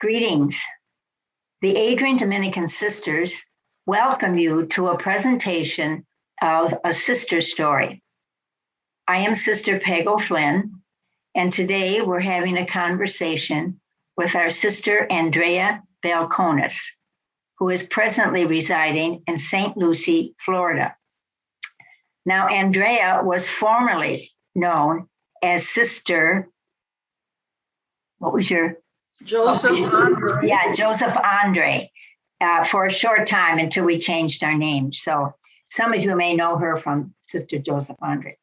Greetings. The Adrian Dominican Sisters welcome you to a presentation of a sister story. I am Sister Peg O'Flynn, and today we're having a conversation with our Sister Andrea Balconis, who is presently residing in St. Lucie, Florida. Now, Andrea was formerly known as Sister, what was your? Joseph Andre. Yeah, Joseph Andre, for a short time until we changed our name. So some of you may know her from Sister Joseph Andre.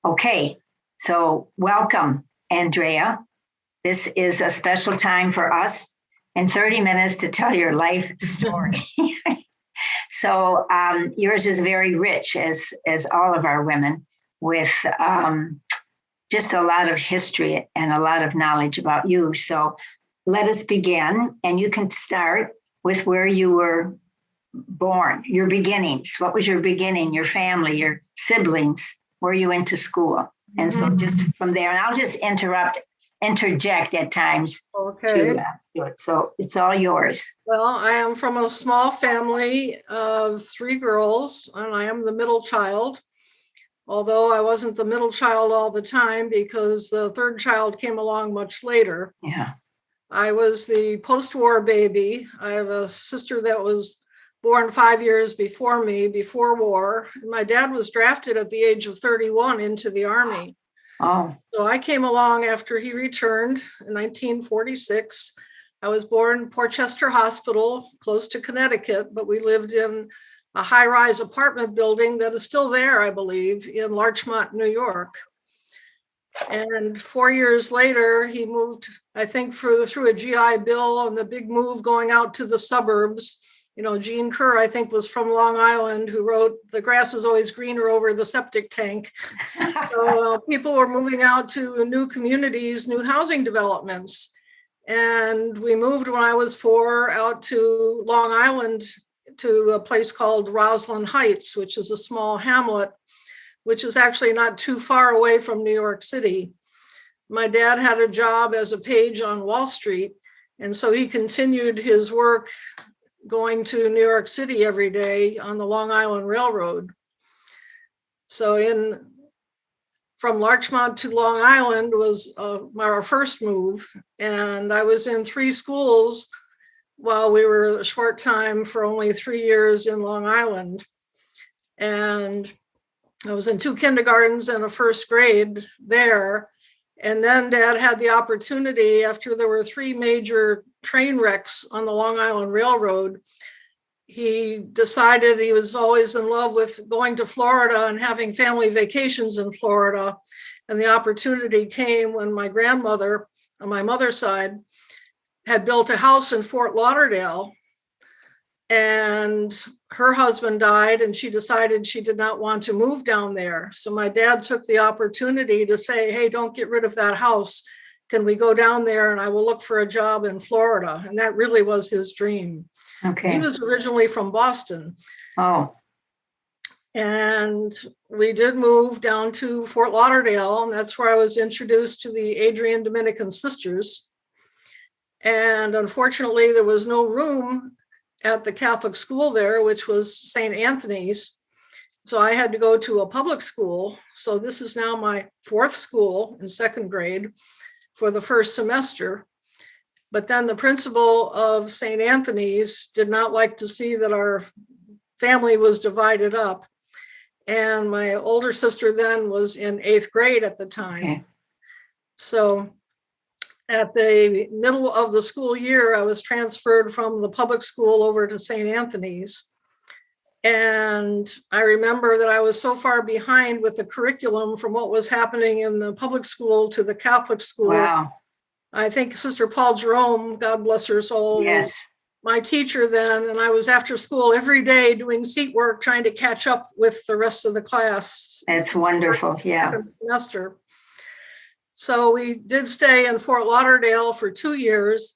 Okay, so welcome, Andrea. This is a special time for us in 30 minutes to tell your life story. So yours is very rich, as all of our women, with just a lot of history and a lot of knowledge about you. So let us begin, and you can start with where you were born, your beginnings. What was your beginning, your family, your siblings, where you went to school? And so just from there, and I'll just interject at times to do it. So it's all yours. Well, I am from a small family of 3 girls, and I am the middle child. Although I wasn't the middle child all the time because the 3rd child came along much later. Yeah. I was the post-war baby. I have a sister that was born 5 years before me, before war. My dad was drafted at the age of 31 into the Army. Oh. So I came along after he returned in 1946. I was born in Portchester Hospital, close to Connecticut, but we lived in a high-rise apartment building that is still there, I believe, in Larchmont, New York. And 4 years later, he moved, I think, through a GI Bill and the big move going out to the suburbs. You know, Jean Kerr, I think, was from Long Island, who wrote, "The grass is always greener over the septic tank." So people were moving out to new communities, new housing developments. And we moved when I was 4 out to Long Island, to a place called Roslyn Heights, which is a small hamlet, which is actually not too far away from New York City. My dad had a job as a page on Wall Street, and so he continued his work going to New York City every day on the Long Island Railroad. So from Larchmont to Long Island was our first move, and I was in 3 schools while we were a short time for only 3 years in Long Island. And I was in 2 kindergartens and a 1st grade there. And then Dad had the opportunity, after there were 3 major train wrecks on the Long Island Railroad, he decided he was always in love with going to Florida and having family vacations in Florida. And the opportunity came when my grandmother, on my mother's side, had built a house in Fort Lauderdale, and her husband died, and she decided she did not want to move down there. So my dad took the opportunity to say, "Hey, don't get rid of that house. Can we go down there and I will look for a job in Florida?" And that really was his dream. Okay. He was originally from Boston. Oh. And we did move down to Fort Lauderdale, and that's where I was introduced to the Adrian Dominican Sisters. And unfortunately, there was no room at the Catholic school there, which was St. Anthony's. So I had to go to a public school. So this is now my 4th school in 2nd grade for the 1st semester. But then the principal of St. Anthony's did not like to see that our family was divided up. And my older sister then was in 8th grade at the time. Okay. So at the middle of the school year, I was transferred from the public school over to St. Anthony's. And I remember that I was so far behind with the curriculum from what was happening in the public school to the Catholic school. Wow. I think Sister Paul Jerome, God bless her soul, Yes, was my teacher then. And I was after school every day doing seat work, trying to catch up with the rest of the class. That's wonderful. Yeah. Semester. So we did stay in Fort Lauderdale for 2 years,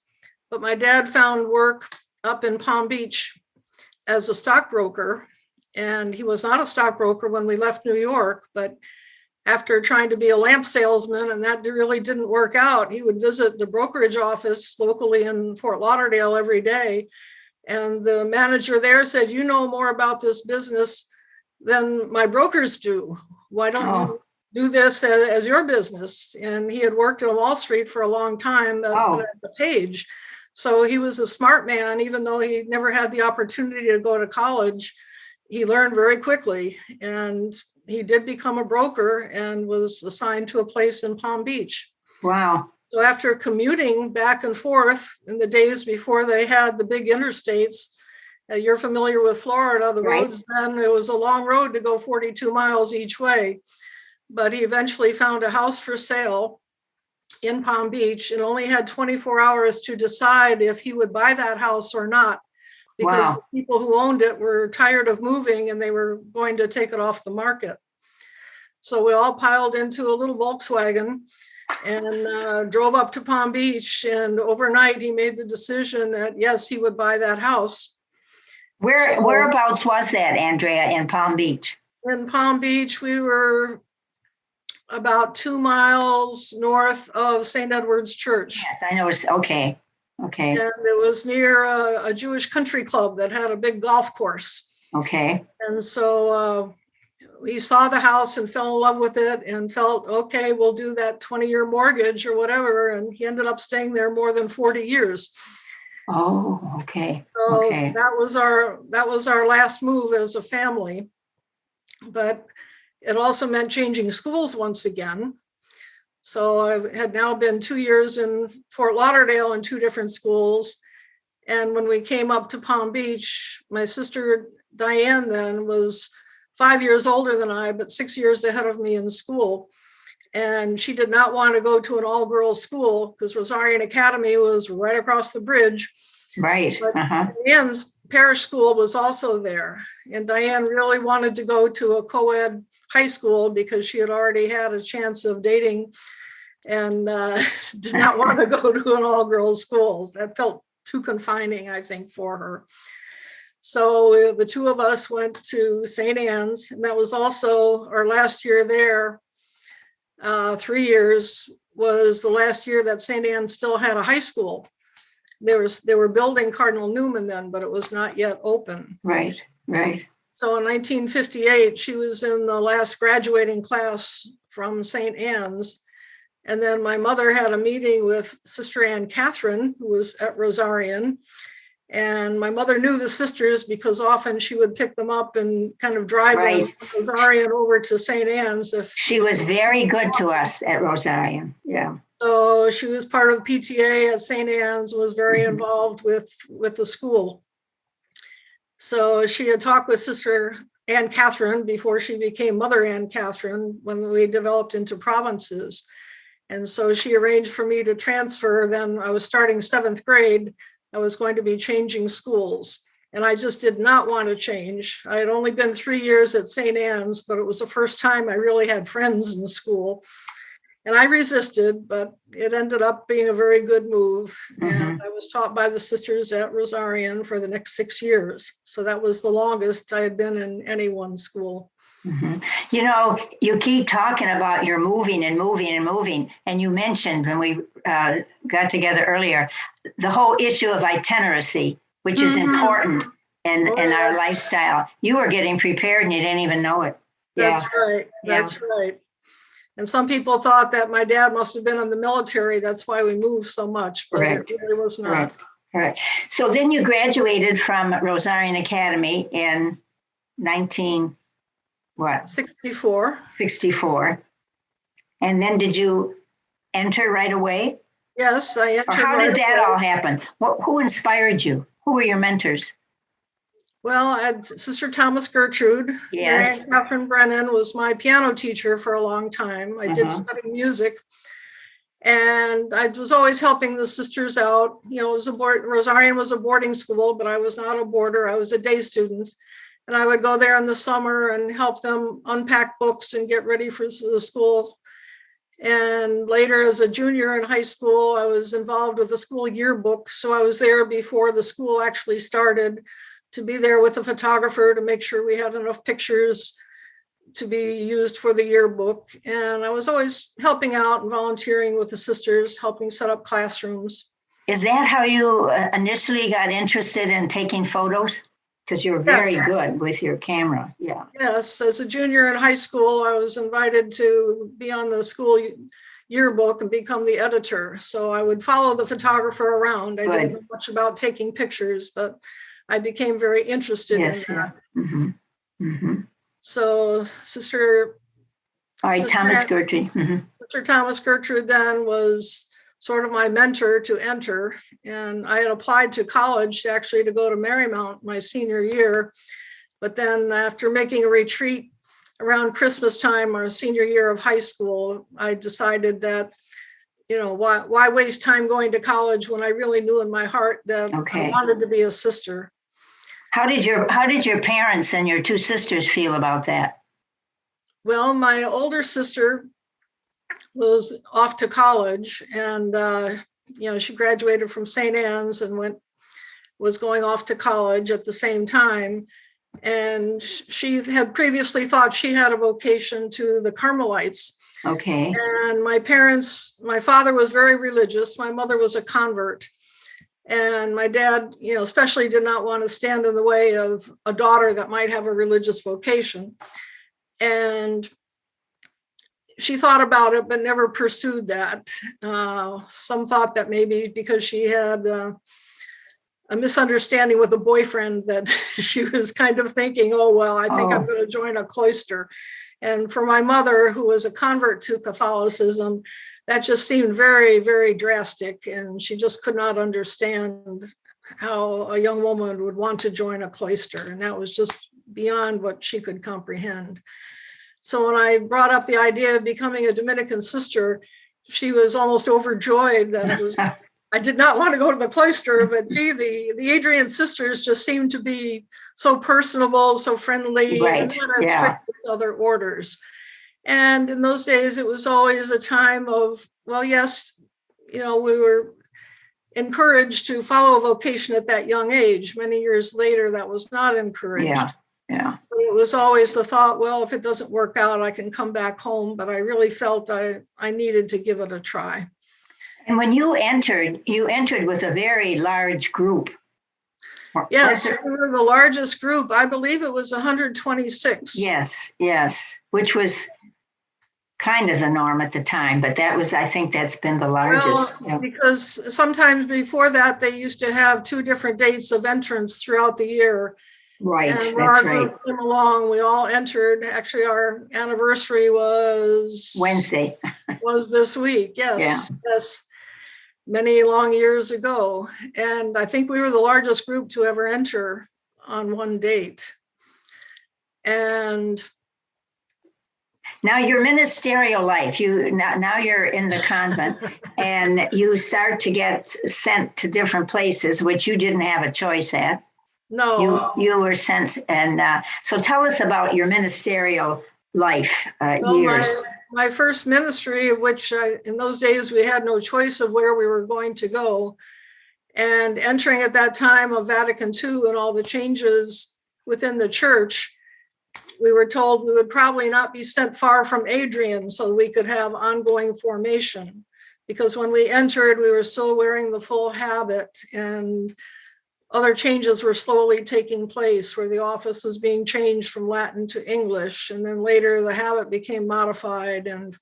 but my dad found work up in Palm Beach as a stockbroker. And he was not a stockbroker when we left New York, but after trying to be a lamp salesman, and that really didn't work out. He would visit the brokerage office locally in Fort Lauderdale every day. And the manager there said, "You know more about this business than my brokers do. Why don't you do this as your business?" And he had worked on Wall Street for a long time at the Page. So he was a smart man, even though he never had the opportunity to go to college. He learned very quickly, and he did become a broker and was assigned to a place in Palm Beach. Wow. So after commuting back and forth in the days before they had the big interstates, you're familiar with Florida, the roads then, it was a long road to go 42 miles each way. But he eventually found a house for sale in Palm Beach and only had 24 hours to decide if he would buy that house or not, because the people who owned it were tired of moving and they were going to take it off the market. So we all piled into a little Volkswagen and drove up to Palm Beach. And overnight, he made the decision that, yes, he would buy that house. Whereabouts was that, Andrea, in Palm Beach? In Palm Beach, we were about 2 miles north of St. Edward's Church. Yes, I know. Okay. And it was near a Jewish country club that had a big golf course. Okay. And so we saw the house and fell in love with it and felt, okay, we'll do that 20-year mortgage or whatever. And he ended up staying there more than 40 years. Oh, okay. So that was our last move as a family. But it also meant changing schools once again. So I had now been 2 years in Fort Lauderdale in 2 different schools. And when we came up to Palm Beach, my sister Diane then was 5 years older than I, but 6 years ahead of me in school. And she did not want to go to an all-girls school because Rosarian Academy was right across the bridge. Right. But Diane's parish school was also there. And Diane really wanted to go to a co-ed high school because she had already had a chance of dating and did not want to go to an all-girls school. That felt too confining, I think, for her. So the 2 of us went to St. Anne's, and that was also our last year there. 3 years was the last year that St. Anne's still had a high school. They were building Cardinal Newman then, but it was not yet open. Right. So in 1958, she was in the last graduating class from St. Anne's. And then my mother had a meeting with Sister Ann Catherine, who was at Rosarian. And my mother knew the sisters because often she would pick them up and kind of drive them from Rosarian over to St. Anne's. She was very good to us at Rosarian. Yeah. So she was part of the PTA at St. Anne's, was very involved with the school. So she had talked with Sister Ann Catherine before she became Mother Ann Catherine when we developed into provinces. And so she arranged for me to transfer. Then I was starting 7th grade. I was going to be changing schools. And I just did not want to change. I had only been 3 years at St. Anne's, but it was the first time I really had friends in school. And I resisted, but it ended up being a very good move. And I was taught by the sisters at Rosarian for the next 6 years. So that was the longest I had been in any one school. You know, you keep talking about you're moving and moving and moving. And you mentioned when we got together earlier, the whole issue of itineracy, which is important in our lifestyle. You were getting prepared and you didn't even know it. That's right. That's right. And some people thought that my dad must have been in the military. That's why we moved so much, but it really was not. Correct. So then you graduated from Rosarian Academy in 64. 64. And then did you enter right away? Yes, I entered. Or how did that all happen? Who inspired you? Who were your mentors? Well, I had Sister Thomas Gertrude. Yes. And Catherine Brennan was my piano teacher for a long time. I did study music. And I was always helping the sisters out. You know, Rosarian was a boarding school, but I was not a boarder. I was a day student. And I would go there in the summer and help them unpack books and get ready for the school. And later, as a junior in high school, I was involved with the school yearbook. So I was there before the school actually started, to be there with the photographer to make sure we had enough pictures to be used for the yearbook. And I was always helping out and volunteering with the sisters, helping set up classrooms. Is that how you initially got interested in taking photos? Because you're very good with your camera. Yeah. Yes. As a junior in high school, I was invited to be on the school yearbook and become the editor. So I would follow the photographer around. I didn't know much about taking pictures, but I became very interested in that. Yeah. Mm-hmm. Mm-hmm. So Sister Thomas Gertrude. Mm-hmm. Sister Thomas Gertrude then was sort of my mentor to enter. And I had applied to college actually to go to Marymount my senior year. But then after making a retreat around Christmas time, our senior year of high school, I decided that, why waste time going to college when I really knew in my heart that I wanted to be a sister. How did your parents and your two sisters feel about that? Well, my older sister was off to college, and she graduated from St. Anne's and was going off to college at the same time. And she had previously thought she had a vocation to the Carmelites. Okay. And my father was very religious. My mother was a convert. And my dad, especially did not want to stand in the way of a daughter that might have a religious vocation. And she thought about it, but never pursued that. Some thought that maybe because she had a misunderstanding with a boyfriend that she was kind of thinking, I think I'm going to join a cloister. And for my mother, who was a convert to Catholicism, that just seemed very, very drastic. And she just could not understand how a young woman would want to join a cloister. And that was just beyond what she could comprehend. So when I brought up the idea of becoming a Dominican sister, she was almost overjoyed that I did not want to go to the cloister, but the Adrian sisters just seemed to be so personable, so friendly, right. And not with other orders. And in those days, it was always a time of, yes, we were encouraged to follow a vocation at that young age. Many years later, that was not encouraged. Yeah. But it was always the thought, if it doesn't work out, I can come back home. But I really felt I needed to give it a try. And when you entered with a very large group. Yes, we were the largest group. I believe it was 126. Yes, which was kind of the norm at the time, but I think that's been the largest. Because sometimes before that, they used to have 2 different dates of entrance throughout the year. Right, and that's our right. Group came along, we all entered. Actually, our anniversary was Wednesday. Was this week, yes. Yes. Many long years ago. And I think we were the largest group to ever enter on one date. And now your ministerial life, now you're in the convent and you start to get sent to different places, which you didn't have a choice at. No. You were sent. And so tell us about your ministerial life years. My first ministry, which in those days we had no choice of where we were going to go, and entering at that time of Vatican II and all the changes within the church, we were told we would probably not be sent far from Adrian so we could have ongoing formation. Because when we entered, we were still wearing the full habit, and other changes were slowly taking place where the office was being changed from Latin to English. And then later the habit became modified, and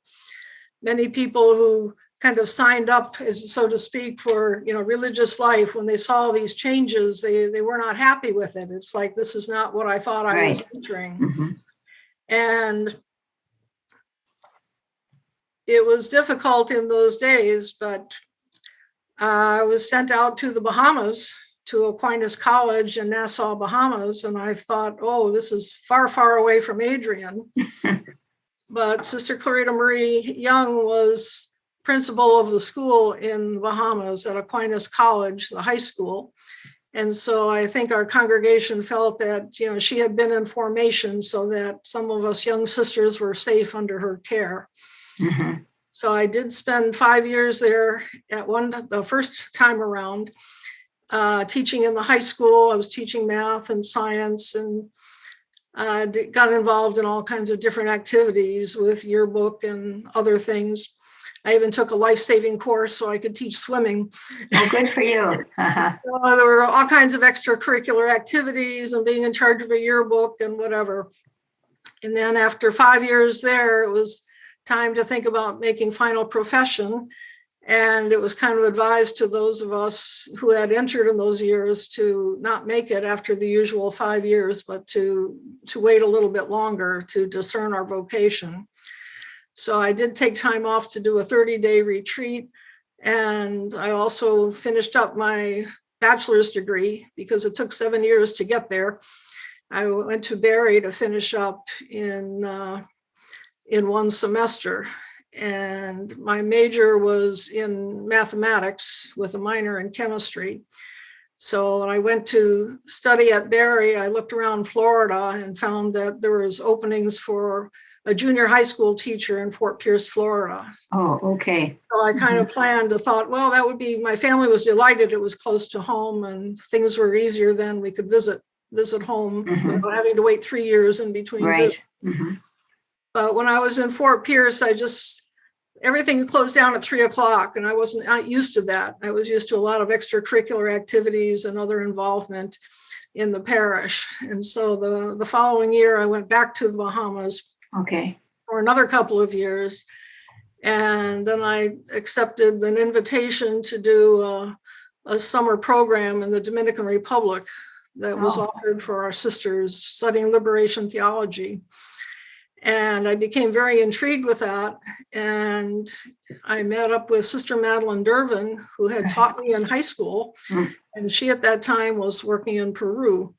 many people who kind of signed up, so to speak, for religious life, when they saw these changes, they were not happy with it. It's like, this is not what I thought I was entering. Mm-hmm. And it was difficult in those days, but I was sent out to the Bahamas, to Aquinas College in Nassau, Bahamas. And I thought, this is far, far away from Adrian. But Sister Clarita Marie Young was principal of the school in the Bahamas at Aquinas College, the high school. And so I think our congregation felt that, she had been in formation so that some of us young sisters were safe under her care. Mm-hmm. So I did spend 5 years there the first time around. Teaching in the high school. I was teaching math and science, and got involved in all kinds of different activities with yearbook and other things. I even took a life-saving course so I could teach swimming. Oh, good for you. Uh-huh. So there were all kinds of extracurricular activities and being in charge of a yearbook and whatever. And then after 5 years there, it was time to think about making final profession. And it was kind of advised to those of us who had entered in those years to not make it after the usual 5 years, but to wait a little bit longer to discern our vocation. So I did take time off to do a 30-day retreat. And I also finished up my bachelor's degree because it took 7 years to get there. I went to Barry to finish up in one semester. And my major was in mathematics with a minor in chemistry. So when I went to study at Barry, I looked around Florida and found that there was openings for a junior high school teacher in Fort Pierce, Florida. Oh, okay. So I kind of planned, thought, well, that would be, my family was delighted it was close to home and things were easier then. We could visit home without having to wait 3 years in between. Right. But when I was in Fort Pierce, everything closed down at 3:00 and I wasn't used to that. I was used to a lot of extracurricular activities and other involvement in the parish. And so the following year, I went back to the Bahamas. Okay. For another couple of years. And then I accepted an invitation to do a summer program in the Dominican Republic that was offered for our sisters studying liberation theology. And I became very intrigued with that. And I met up with Sister Madeline Durbin, who had taught me in high school. And she at that time was working in Peru.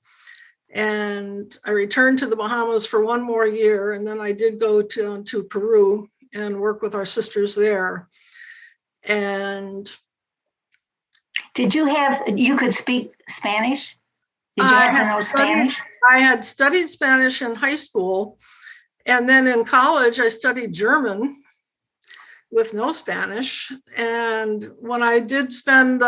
And I returned to the Bahamas for one more year. And then I did go to Peru and work with our sisters there. And you could speak Spanish? Did you have to know Spanish? I had studied Spanish in high school. And then in college, I studied German with no Spanish. And when I did spend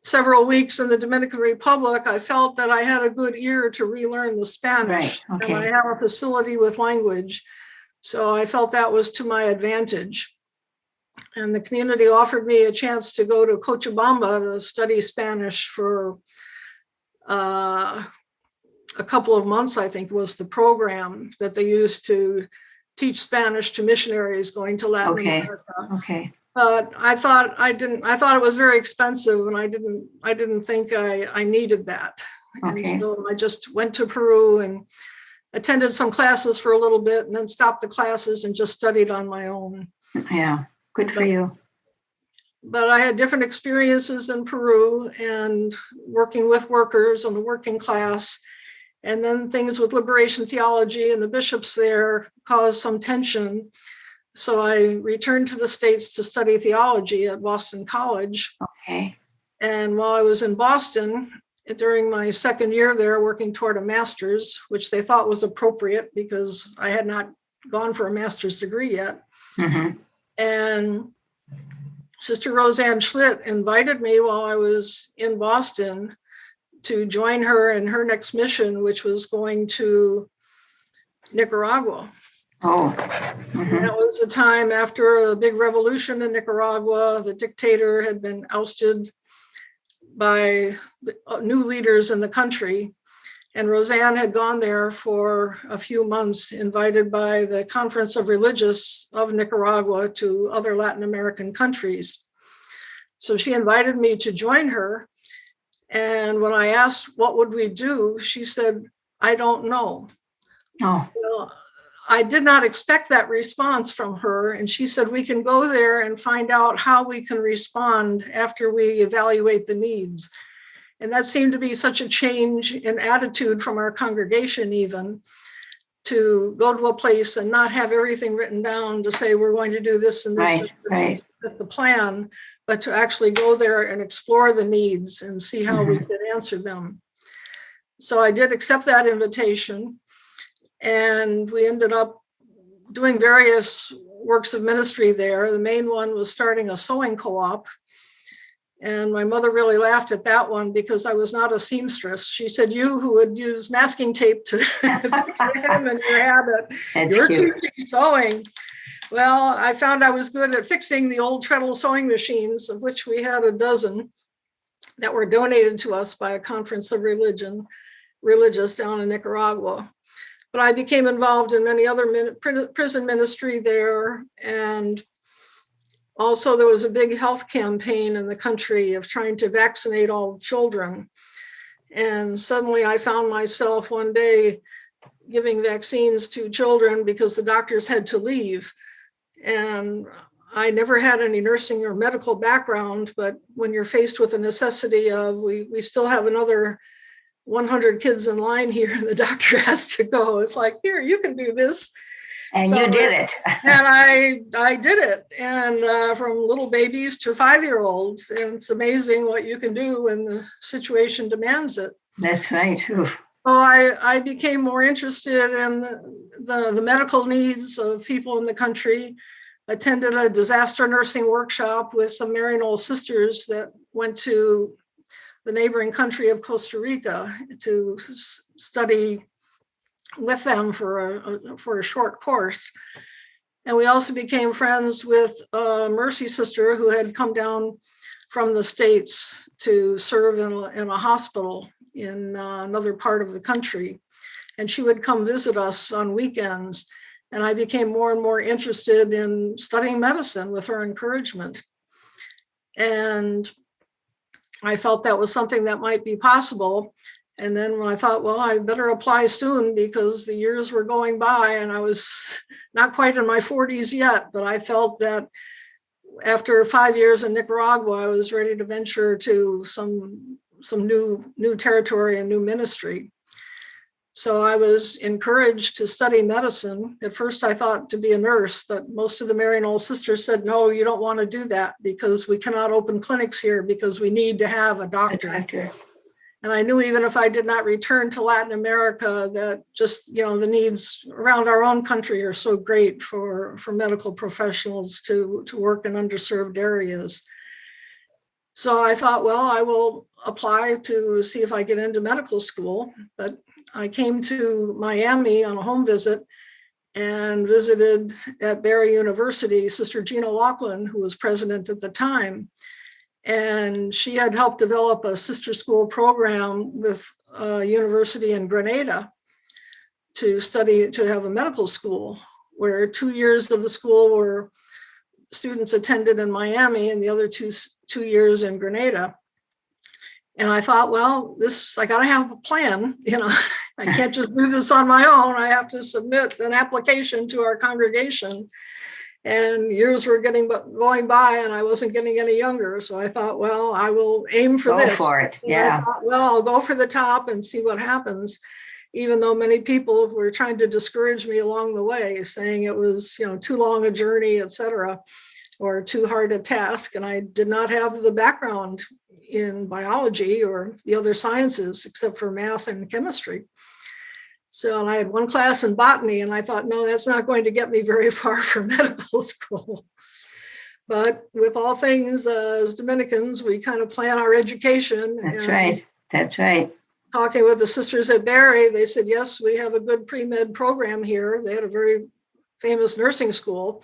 several weeks in the Dominican Republic, I felt that I had a good ear to relearn the Spanish. Right. Okay. And I have a facility with language. So I felt that was to my advantage. And the community offered me a chance to go to Cochabamba to study Spanish for a couple of months, I think was the program that they used to teach Spanish to missionaries going to Latin America. Okay. But I thought it was very expensive and I didn't think I needed that. Okay. And so I just went to Peru and attended some classes for a little bit and then stopped the classes and just studied on my own. Yeah, good for you. But I had different experiences in Peru and working with workers and the working class. And then things with liberation theology and the bishops there caused some tension. So I returned to the States to study theology at Boston College. Okay. And while I was in Boston, during my second year there, working toward a master's, which they thought was appropriate because I had not gone for a master's degree yet. And Sister Roseanne Schlitt invited me while I was in Boston to join her in her next mission, which was going to Nicaragua. That was a time after a big revolution in Nicaragua. The dictator had been ousted by new leaders in the country. And Roseanne had gone there for a few months, invited by the Conference of Religious of Nicaragua to other Latin American countries. So she invited me to join her. And when I asked, what would we do? She said, I don't know. Well, I did not expect that response from her. And she said, we can go there and find out how we can respond after we evaluate the needs. And that seemed to be such a change in attitude from our congregation, even to go to a place and not have everything written down to say, we're going to do this and this, and this is the plan, but to actually go there and explore the needs and see how we could answer them. So I did accept that invitation. And we ended up doing various works of ministry there. The main one was starting a sewing co-op. And my mother really laughed at that one because I was not a seamstress. She said, you who would use masking tape to fix the hem in your habit, you're too sewing. Well, I found I was good at fixing the old treadle sewing machines, of which we had a dozen that were donated to us by a conference of religious down in Nicaragua. But I became involved in many other prison ministry there. And also there was a big health campaign in the country of trying to vaccinate all children. And suddenly I found myself one day giving vaccines to children because the doctors had to leave. And I never had any nursing or medical background, but when you're faced with the necessity of, we still have another 100 kids in line here, and the doctor has to go. It's like, here, you can do this. And so, you did it. And I did it. And from little babies to 5-year-olds. And it's amazing what you can do when the situation demands it. That's right. Oof. So I became more interested in the medical needs of people in the country. Attended a disaster nursing workshop with some Maryknoll sisters that went to the neighboring country of Costa Rica to study with them for a short course. And we also became friends with a Mercy sister who had come down from the States to serve in a hospital in another part of the country. And she would come visit us on weekends. And I became more and more interested in studying medicine with her encouragement. And I felt that was something that might be possible. And then when I thought, well, I better apply soon because the years were going by and I was not quite in my 40s yet, but I felt that after 5 years in Nicaragua, I was ready to venture to some new territory and new ministry. So I was encouraged to study medicine. At first I thought to be a nurse, but most of the Maryknoll sisters said, no, you don't want to do that because we cannot open clinics here because we need to have a doctor. And I knew even if I did not return to Latin America, that just, the needs around our own country are so great for medical professionals to work in underserved areas. So I thought, well, I will apply to see if I get into medical school. But I came to Miami on a home visit and visited at Barry University, Sister Gina Laughlin, who was president at the time. And she had helped develop a sister school program with a university in Grenada to have a medical school, where 2 years of the school were students attended in Miami and the other two years in Grenada. And I thought, well, I got to have a plan. I can't just do this on my own. I have to submit an application to our congregation. And years were going by and I wasn't getting any younger. So I thought, well, I will aim for this. Go for it. Yeah. Well, I'll go for the top and see what happens. Even though many people were trying to discourage me along the way, saying it was, too long a journey, et cetera, or too hard a task. And I did not have the background in biology or the other sciences except for math and chemistry. So I had one class in botany and I thought, no, that's not going to get me very far for medical school. But with all things as Dominicans, we kind of plan our education. That's right. That's right. Talking with the sisters at Barry, they said, yes, we have a good pre-med program here. They had a very famous nursing school.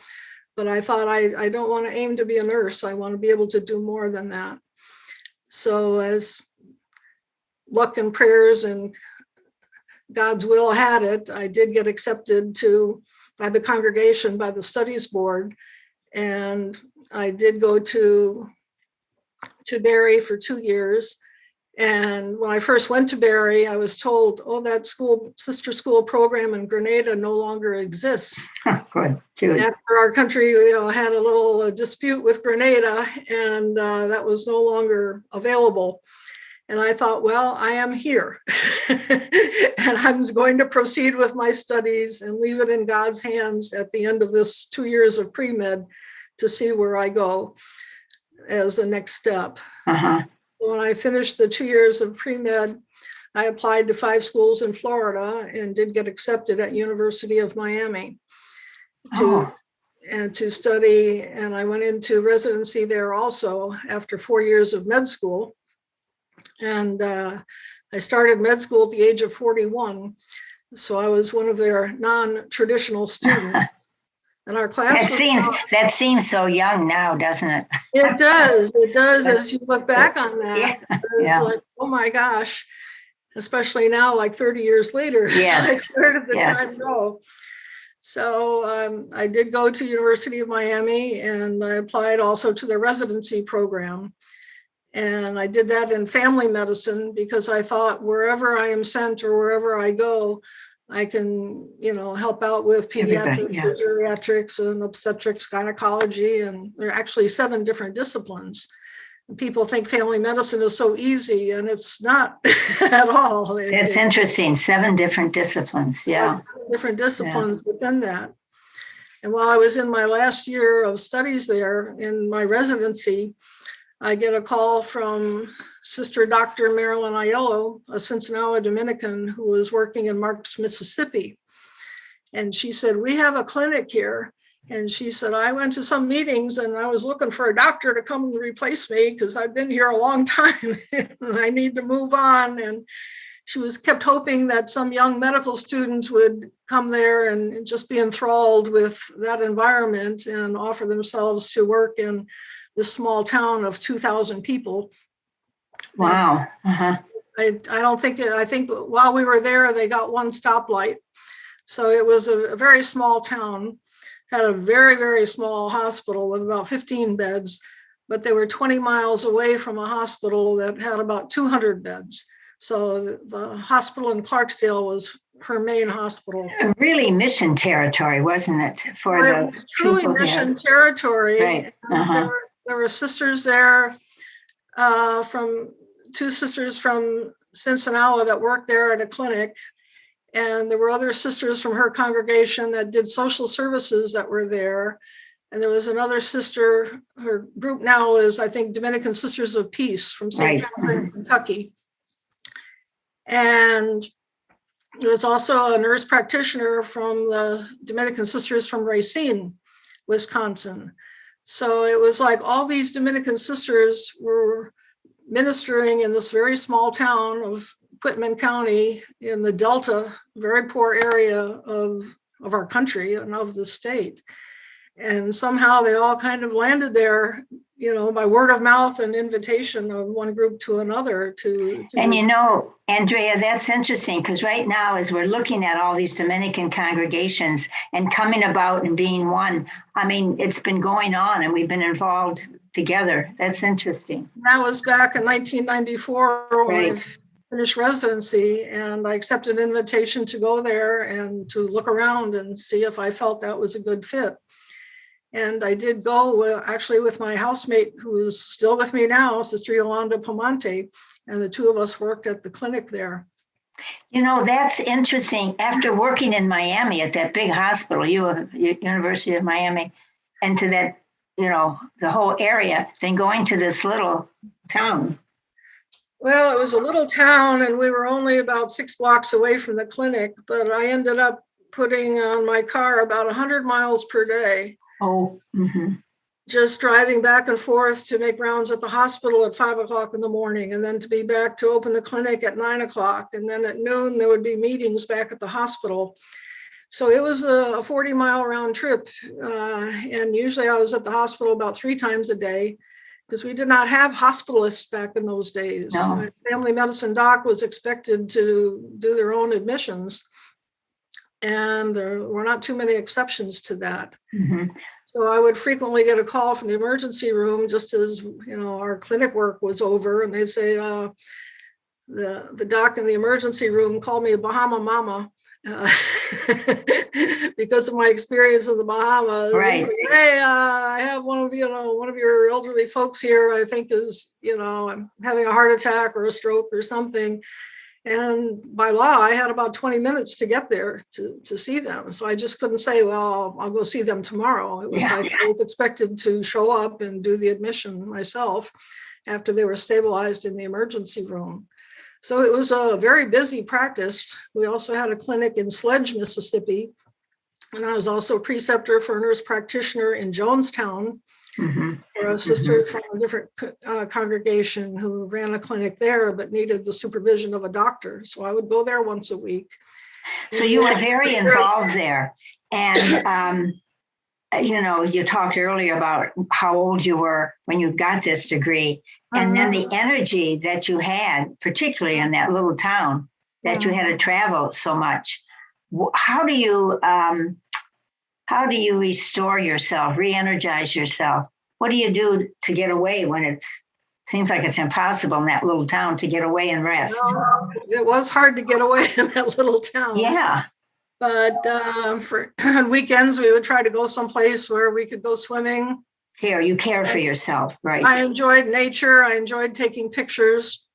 But I thought, I don't want to aim to be a nurse. I want to be able to do more than that. So as luck and prayers and God's will had it, I did get accepted by the congregation, by the studies board. And I did go to Barry for 2 years. And when I first went to Barry, I was told, that sister school program in Grenada no longer exists. Good. After our country had a little dispute with Grenada, and that was no longer available. And I thought, well, I am here and I'm going to proceed with my studies and leave it in God's hands at the end of this 2 years of pre-med to see where I go as the next step. Uh-huh. So when I finished the 2 years of pre-med, I applied to 5 schools in Florida and did get accepted at University of Miami to and to study. And I went into residency there also after 4 years of med school. And I started med school at the age of 41. So I was one of their non-traditional students. And our class that seems so young now, doesn't it? It does. It does. As you look back on that, it's like, oh my gosh, especially now, like 30 years later. Yes. Like, where did the time go? So I did go to University of Miami, and I applied also to their residency program. And I did that in family medicine because I thought wherever I am sent or wherever I go, I can, help out with pediatrics, geriatrics, and obstetrics, gynecology, and there are actually 7 different disciplines. And people think family medicine is so easy, and it's not at all. It's interesting. 7 different disciplines. Yeah. Different disciplines within that. And while I was in my last year of studies there in my residency, I get a call from Sister Dr. Marilyn Aiello, a Cincinnati Dominican who was working in Marks, Mississippi. And she said, we have a clinic here. And she said, I went to some meetings and I was looking for a doctor to come and replace me because I've been here a long time and I need to move on. And she kept hoping that some young medical students would come there and just be enthralled with that environment and offer themselves to work in this small town of 2,000 people. Wow. Uh-huh. I think while we were there, they got 1 stoplight. So it was a very small town, had a very, very small hospital with about 15 beds, but they were 20 miles away from a hospital that had about 200 beds. So the hospital in Clarksdale was her main hospital. Really mission territory, wasn't it? Truly mission territory. Right. Uh-huh. There were sisters there from 2 sisters from Cincinnati that worked there at a clinic. And there were other sisters from her congregation that did social services that were there. And there was another sister, her group now is, I think, Dominican Sisters of Peace from St. Catherine, Kentucky. And there was also a nurse practitioner from the Dominican Sisters from Racine, Wisconsin. So it was like all these Dominican sisters were ministering in this very small town of Quitman County in the Delta, very poor area of our country and of the state. And somehow they all kind of landed there, by word of mouth and invitation of one group to another. And Andrea, that's interesting because right now, as we're looking at all these Dominican congregations and coming about and being one, I mean, it's been going on and we've been involved together. That's interesting. That was back in 1994 when I finished residency, and I accepted an invitation to go there and to look around and see if I felt that was a good fit. And I did go with my housemate, who is still with me now, Sister Yolanda Pomonte, and the 2 of us worked at the clinic there. That's interesting. After working in Miami at that big hospital, University of Miami, and to that, the whole area, then going to this little town. Well, it was a little town, and we were only about 6 blocks away from the clinic, but I ended up putting on my car about 100 miles per day. Oh, mm-hmm. Just driving back and forth to make rounds at the hospital at 5 o'clock in the morning, and then to be back to open the clinic at 9 o'clock. And then at noon, there would be meetings back at the hospital. So it was a 40-mile round trip. And usually I was at the hospital about 3 times a day because we did not have hospitalists back in those days. No. Family medicine doc was expected to do their own admissions. And there were not too many exceptions to that. Mm-hmm. So I would frequently get a call from the emergency room just as, our clinic work was over, and they'd say, the doc in the emergency room called me a Bahama mama because of my experience in the Bahamas. Right. Like, hey, I have one of your elderly folks here, I think is, I'm having a heart attack or a stroke or something. And by law, I had about 20 minutes to get there to see them. So I just couldn't say, well, I'll go see them tomorrow. It was I was expected to show up and do the admission myself after they were stabilized in the emergency room. So it was a very busy practice. We also had a clinic in Sledge, Mississippi, And I was also preceptor for a nurse practitioner in Jonestown, Mhm. for a sister from a different congregation who ran a clinic there, but needed the supervision of a doctor. So I would go there once a week. So you were very involved there. And, you talked earlier about how old you were when you got this degree. And then the energy that you had, particularly in that little town, that you had to travel so much. How do you restore yourself, re-energize yourself? What do you do to get away when it seems like it's impossible in that little town to get away and rest? Well, it was hard to get away in that little town. Yeah. But for weekends, we would try to go someplace where we could go swimming. You care for yourself, right? I enjoyed nature. I enjoyed taking pictures.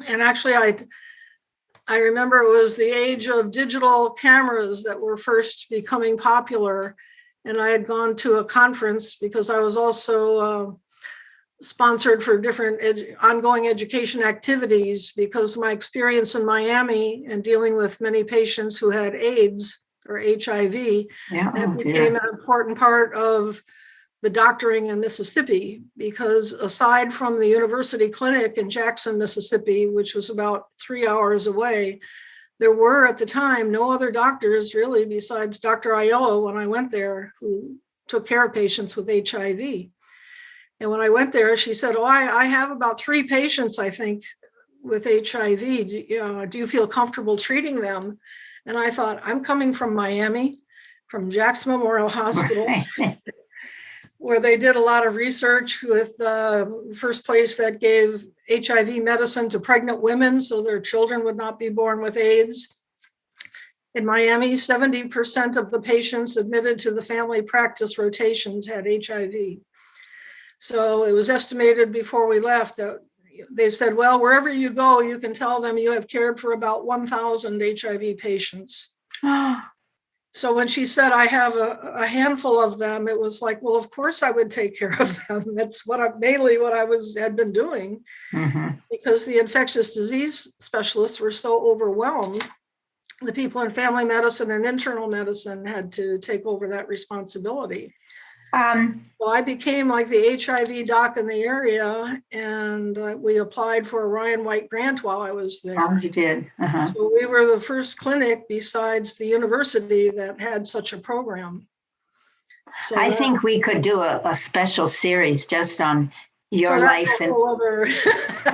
And actually, I remember it was the age of digital cameras that were first becoming popular. And I had gone to a conference because I was also sponsored for different ongoing education activities, because my experience in Miami and dealing with many patients who had AIDS or HIV, that became an important part of the doctoring in Mississippi, because aside from the university clinic in Jackson, Mississippi, which was about 3 hours away, there were at the time no other doctors really besides Dr. Aiello when I went there, who took care of patients with HIV. And when I went there, she said, I have about 3 patients, I think, with HIV. Do you feel comfortable treating them? And I thought, I'm coming from Miami, from Jackson Memorial Hospital, where they did a lot of research with the first place that gave HIV medicine to pregnant women so their children would not be born with AIDS. In Miami, 70% of the patients admitted to the family practice rotations had HIV. So it was estimated before we left that they said, well, wherever you go, you can tell them you have cared for about 1,000 HIV patients. So when she said, I have a handful of them, it was like, well, of course I would take care of them. That's mainly what I had been doing, because the infectious disease specialists were so overwhelmed. The people in family medicine and internal medicine had to take over that responsibility. So I became like the HIV doc in the area, and we applied for a Ryan White grant while I was there. Oh, you did. So we were the first clinic besides the university that had such a program. So I think we could do a special series just on your life.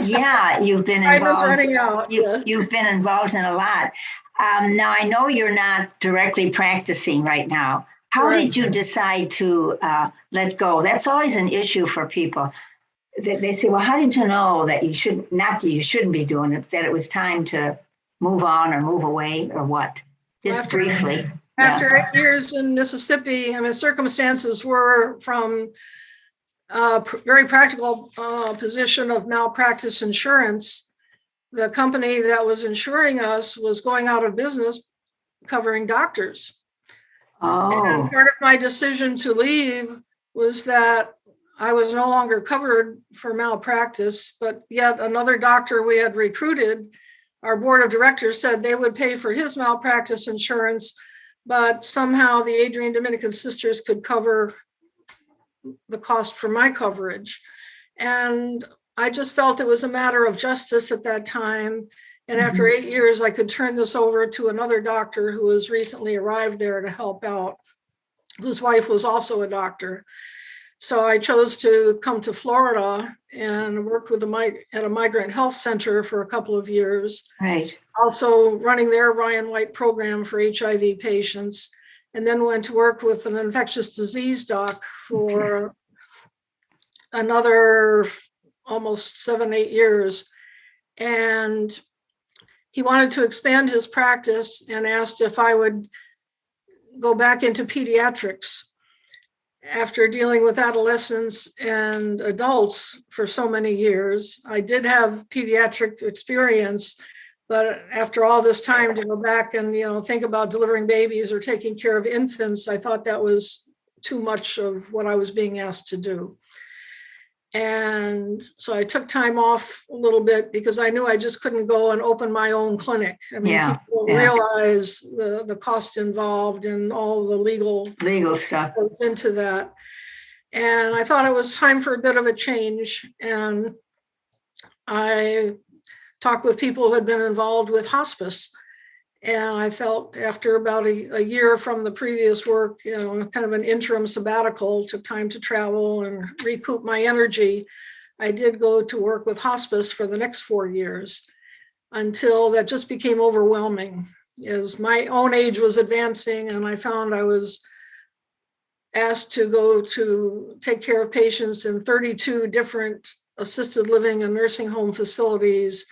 Yeah, you've been involved. You've been involved in a lot. Now I know you're not directly practicing right now. How did you decide to let go? That's always an issue for people. They say, well, how did you know that you shouldn't be doing it, that it was time to move on or move away or what? Just briefly. After 8 years in Mississippi, circumstances were from a very practical position of malpractice insurance. The company that was insuring us was going out of business covering doctors. And part of my decision to leave was that I was no longer covered for malpractice, but yet another doctor we had recruited, our board of directors said they would pay for his malpractice insurance, but somehow the Adrian Dominican Sisters could cover the cost for my coverage. And I just felt it was a matter of justice at that time. And after 8 years, I could turn this over to another doctor who has recently arrived there to help out, whose wife was also a doctor. So I chose to come to Florida and work with at a migrant health center for a couple of years. Right. Also running their Ryan White program for HIV patients, and then went to work with an infectious disease doc for another almost 7-8 years. And he wanted to expand his practice and asked if I would go back into pediatrics after dealing with adolescents and adults for so many years. I did have pediatric experience, but after all this time to go back and, think about delivering babies or taking care of infants, I thought that was too much of what I was being asked to do. And so I took time off a little bit because I knew I just couldn't go and open my own clinic. I mean, Yeah, people yeah. realize the cost involved and all the legal stuff goes into that. And I thought it was time for a bit of a change. And I talked with people who had been involved with hospice. And I felt after about a year from the previous work, kind of an interim sabbatical, took time to travel and recoup my energy. I did go to work with hospice for the next 4 years until that just became overwhelming as my own age was advancing, and I found I was asked to go to take care of patients in 32 different assisted living and nursing home facilities.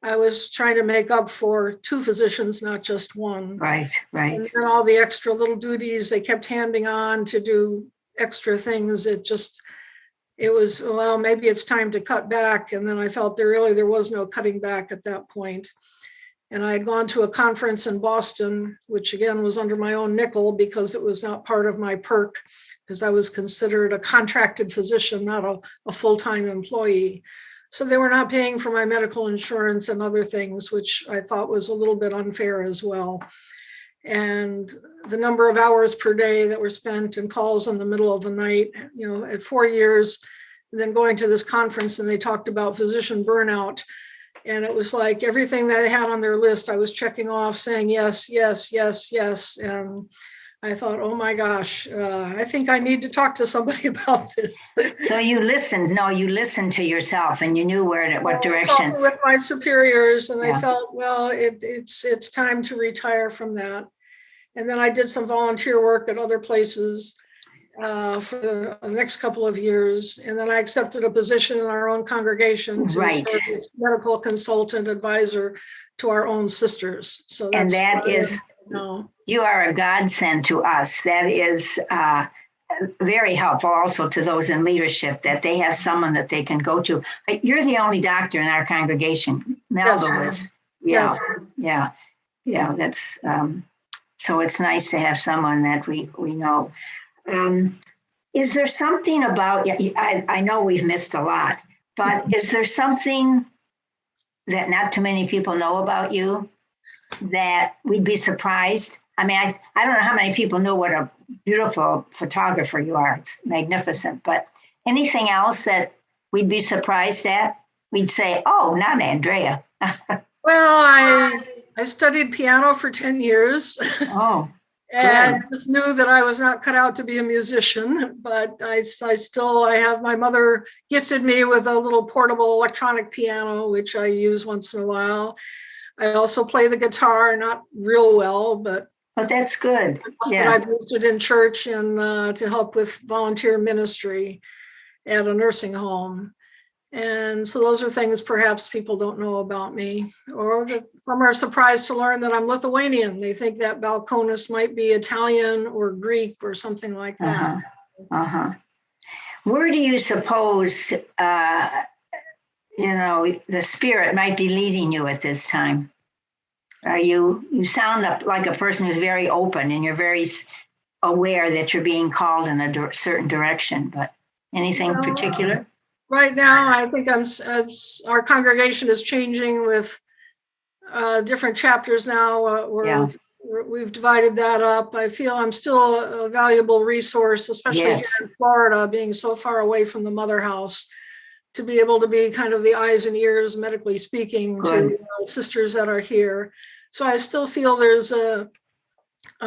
I was trying to make up for 2 physicians, not just one. Right. And then all the extra little duties they kept handing on to do extra things. It was, well, maybe it's time to cut back. And then I felt there was no cutting back at that point. And I had gone to a conference in Boston, which again was under my own nickel because it was not part of my perk, because I was considered a contracted physician, not a full-time employee. So they were not paying for my medical insurance and other things, which I thought was a little bit unfair as well. And the number of hours per day that were spent in calls in the middle of the night, at 4 years, and then going to this conference and they talked about physician burnout. And it was like everything that they had on their list, I was checking off saying, yes, yes, yes, yes. And I thought, oh my gosh, I think I need to talk to somebody about this. So you listened to yourself and you knew what direction. With my superiors, and I felt, well, it's time to retire from that. And then I did some volunteer work at other places for the next couple of years. And then I accepted a position in our own congregation to serve as medical consultant advisor to our own sisters. So that's, and that is, you are a godsend to us. That is very helpful also to those in leadership, that they have someone that they can go to. You're the only doctor in our congregation. Melba was, yeah. That's so it's nice to have someone that we know. Is there something about, I know we've missed a lot, but is there something that not too many people know about you that we'd be surprised? I mean, I don't know how many people know what a beautiful photographer you are. It's magnificent. But anything else that we'd be surprised at? We'd say, oh, not Andrea. Well, I studied piano for 10 years. Oh, and just knew that I was not cut out to be a musician, but I have, my mother gifted me with a little portable electronic piano, which I use once in a while. I also play the guitar, not real well, but that's good. Yeah, I've used it in church and to help with volunteer ministry at a nursing home. And so those are things perhaps people don't know about me, or that some are surprised to learn that I'm Lithuanian. They think that Balconis might be Italian or Greek or something like that. Where do you suppose, the spirit might be leading you at this time? You sound like a person who's very open and you're very aware that you're being called in a certain direction, but anything particular? Right now, I think our congregation is changing with different chapters now. We've divided that up. I feel I'm still a valuable resource, especially here in Florida, being so far away from the mother house, to be able to be kind of the eyes and ears, medically speaking, to sisters that are here. So I still feel there's a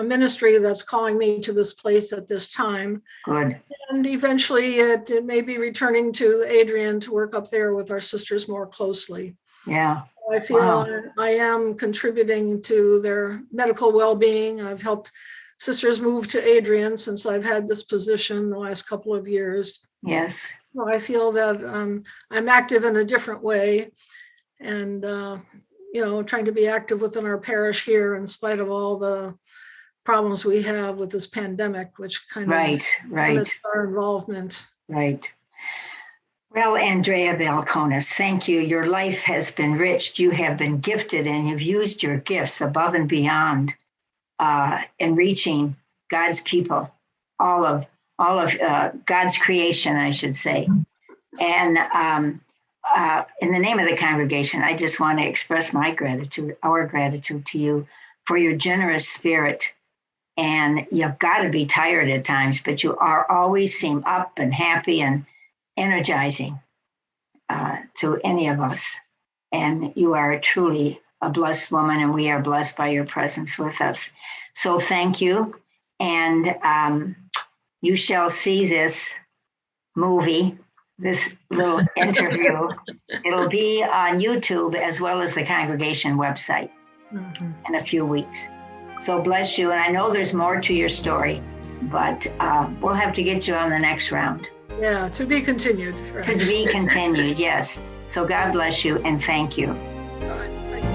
ministry that's calling me to this place at this time. Good. And eventually it may be returning to Adrian to work up there with our sisters more closely. Yeah. I feel I am contributing to their medical well-being. I've helped sisters move to Adrian since I've had this position the last couple of years. Yes. So I feel that I'm active in a different way, and trying to be active within our parish here in spite of all the problems we have with this pandemic, which kind of limits our involvement. Right. Well, Andrea Balconis, thank you. Your life has been rich. You have been gifted, and you've used your gifts above and beyond in reaching God's people, all of God's creation, I should say. And in the name of the congregation, I just want to express my gratitude, our gratitude to you for your generous spirit. And you've got to be tired at times, but you are always seem up and happy and energizing to any of us. And you are truly a blessed woman, and we are blessed by your presence with us. So thank you. And you shall see this movie, this little interview. It'll be on YouTube as well as the congregation website in a few weeks. So bless you. And I know there's more to your story, but we'll have to get you on the next round. Yeah, to be continued. Right? To be continued, yes. So God bless you and thank you. All right, thank you.